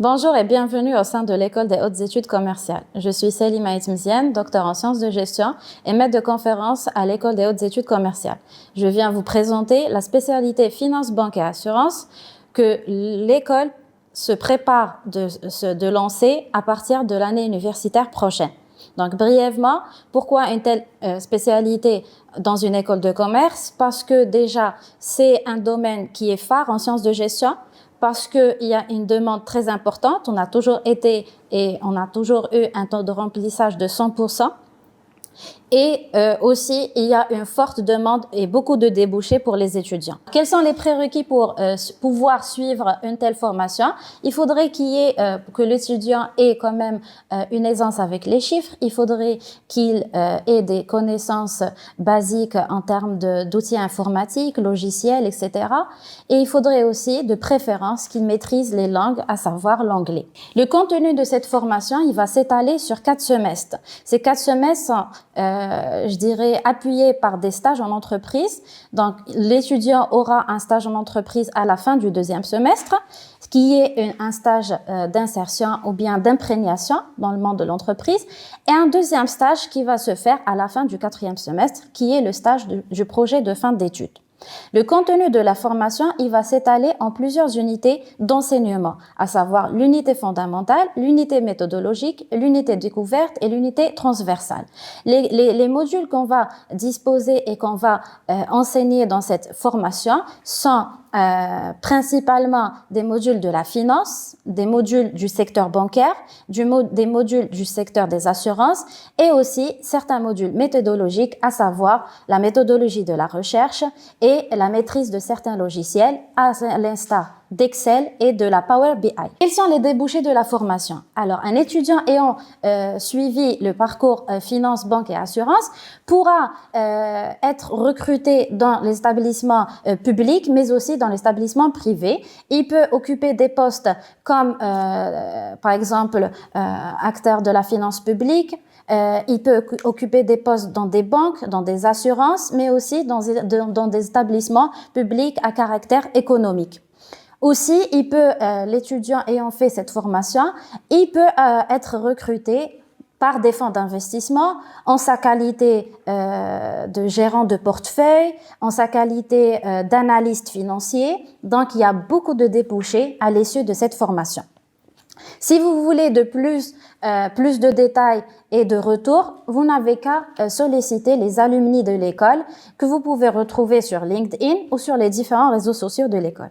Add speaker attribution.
Speaker 1: Bonjour et bienvenue au sein de l'École des hautes études commerciales. Je suis Selima Etmziane, docteur en sciences de gestion et maître de conférence à l'École des hautes études commerciales. Je viens vous présenter la spécialité finance, banque et assurance que l'école se prépare de lancer à partir de l'année universitaire prochaine. Donc, brièvement, pourquoi une telle spécialité dans une école de commerce? Parce que déjà, c'est un domaine qui est phare en sciences de gestion, parce qu'il y a une demande très importante. On a toujours été et on a toujours eu un taux de remplissage de 100%. Et aussi, il y a une forte demande et beaucoup de débouchés pour les étudiants. Quels sont les prérequis pour pouvoir suivre une telle formation? Il faudrait que l'étudiant ait quand même une aisance avec les chiffres. Il faudrait qu'il ait des connaissances basiques en termes d'outils informatiques, logiciels, etc. Et il faudrait aussi, de préférence, qu'il maîtrise les langues, à savoir l'anglais. Le contenu de cette formation, il va s'étaler sur 4 semestres. Ces 4 semestres sont je dirais, appuyé par des stages en entreprise. Donc, l'étudiant aura un stage en entreprise à la fin du 2e semestre, qui est un stage d'insertion ou bien d'imprégnation dans le monde de l'entreprise, et un 2e stage qui va se faire à la fin du 4e semestre, qui est le stage du projet de fin d'études. Le contenu de la formation, il va s'étaler en plusieurs unités d'enseignement, à savoir l'unité fondamentale, l'unité méthodologique, l'unité découverte et l'unité transversale. Les modules qu'on va disposer et qu'on va enseigner dans cette formation sont principalement des modules de la finance, des modules du secteur bancaire, des modules du secteur des assurances et aussi certains modules méthodologiques, à savoir la méthodologie de la recherche et la maîtrise de certains logiciels, à l'instar d'Excel et de la Power BI. Quels sont les débouchés de la formation? Alors, un étudiant ayant suivi le parcours finance, banque et assurance pourra être recruté dans les établissements publics, mais aussi dans les établissements privés. Il peut occuper des postes comme, par exemple, acteur de la finance publique. Il peut occuper des postes dans des banques, dans des assurances, mais aussi dans des établissements publics à caractère économique. Aussi, l'étudiant ayant fait cette formation, il peut être recruté par des fonds d'investissement en sa qualité de gérant de portefeuille, en sa qualité d'analyste financier. Donc, il y a beaucoup de débouchés à l'issue de cette formation. Si vous voulez plus de détails et de retours, vous n'avez qu'à solliciter les alumni de l'école que vous pouvez retrouver sur LinkedIn ou sur les différents réseaux sociaux de l'école.